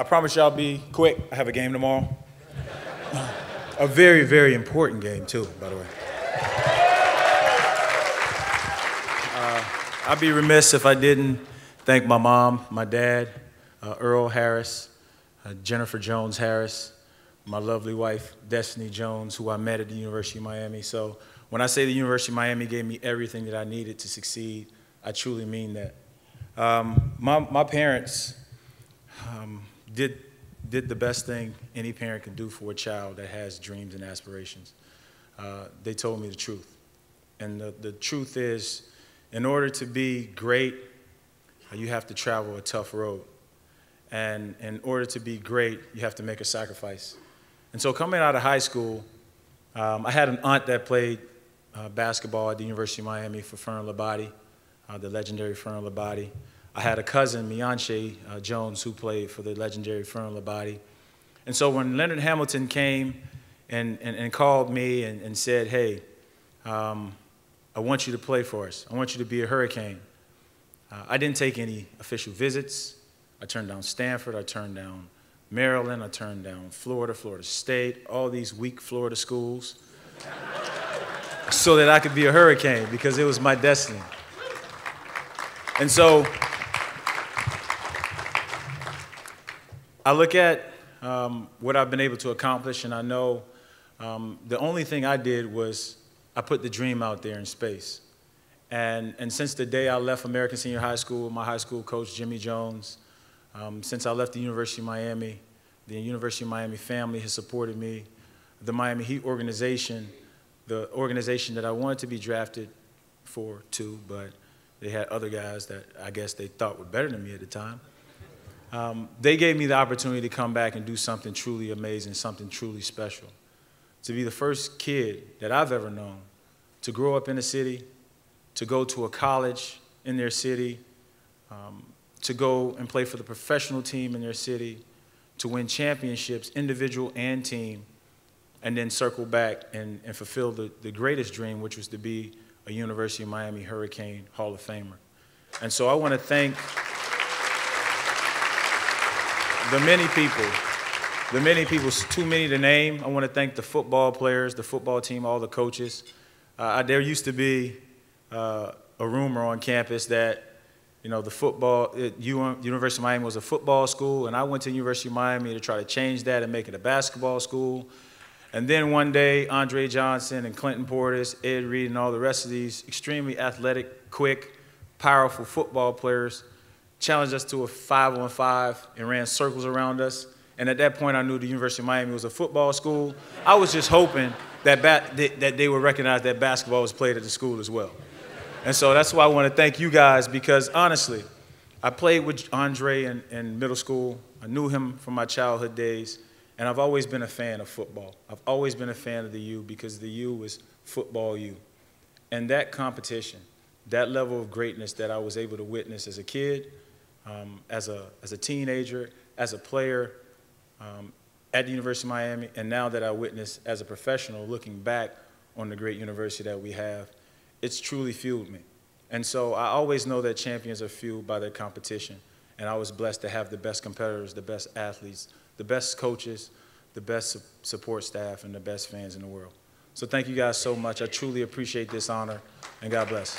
promise you I'll be quick. I have a game tomorrow. A very, very important game, too, by the way. I'd be remiss if I didn't thank my mom, my dad, Earl Harris, Jennifer Jones Harris, my lovely wife, Destiny Jones, who I met at the University of Miami. So when I say the University of Miami gave me everything that I needed to succeed, I truly mean that. My parents did the best thing any parent can do for a child that has dreams and aspirations. They told me the truth. And the truth is, in order to be great, you have to travel a tough road. And in order to be great, you have to make a sacrifice. And so coming out of high school, I had an aunt that played basketball at the University of Miami for Fern Labate, the legendary Fern Labate. I had a cousin, Mianche Jones, who played for the legendary Fern Labate. And so when Leonard Hamilton came and called me and said, hey, I want you to play for us. I want you to be a Hurricane. I didn't take any official visits. I turned down Stanford. I turned down Maryland. I turned down Florida, Florida State, all these weak Florida schools so that I could be a Hurricane because it was my destiny. And so I look at what I've been able to accomplish, and I know the only thing I did was I put the dream out there in space. And since the day I left American Senior High School, my high school coach, Jimmy Jones, since I left the University of Miami, the University of Miami family has supported me. The Miami Heat organization, the organization that I wanted to be drafted for too, but they had other guys that I guess they thought were better than me at the time. They gave me the opportunity to come back and do something truly amazing, something truly special. To be the first kid that I've ever known to grow up in a city, to go to a college in their city, to go and play for the professional team in their city, to win championships, individual and team, and then circle back and fulfill the greatest dream, which was to be a University of Miami Hurricane Hall of Famer. And so I want to thank the many people, too many to name. I want to thank the football players, the football team, all the coaches. There used to be a rumor on campus that, you know, University of Miami was a football school, and I went to University of Miami to try to change that and make it a basketball school. And then one day, Andre Johnson and Clinton Portis, Ed Reed, and all the rest of these extremely athletic, quick, powerful football players challenged us to a 5-on-5 and ran circles around us. And at that point, I knew the University of Miami was a football school. I was just hoping that they would recognize that basketball was played at the school as well. And so that's why I want to thank you guys, because honestly, I played with Andre in middle school. I knew him from my childhood days, and I've always been a fan of football. I've always been a fan of the U because the U was football U. And that competition, that level of greatness that I was able to witness as a kid, as a teenager, as a player, at the University of Miami, and now that I witness as a professional looking back on the great university that we have, it's truly fueled me. And so I always know that champions are fueled by their competition, and I was blessed to have the best competitors, the best athletes, the best coaches, the best support staff, and the best fans in the world. So thank you guys so much. I truly appreciate this honor, and God bless.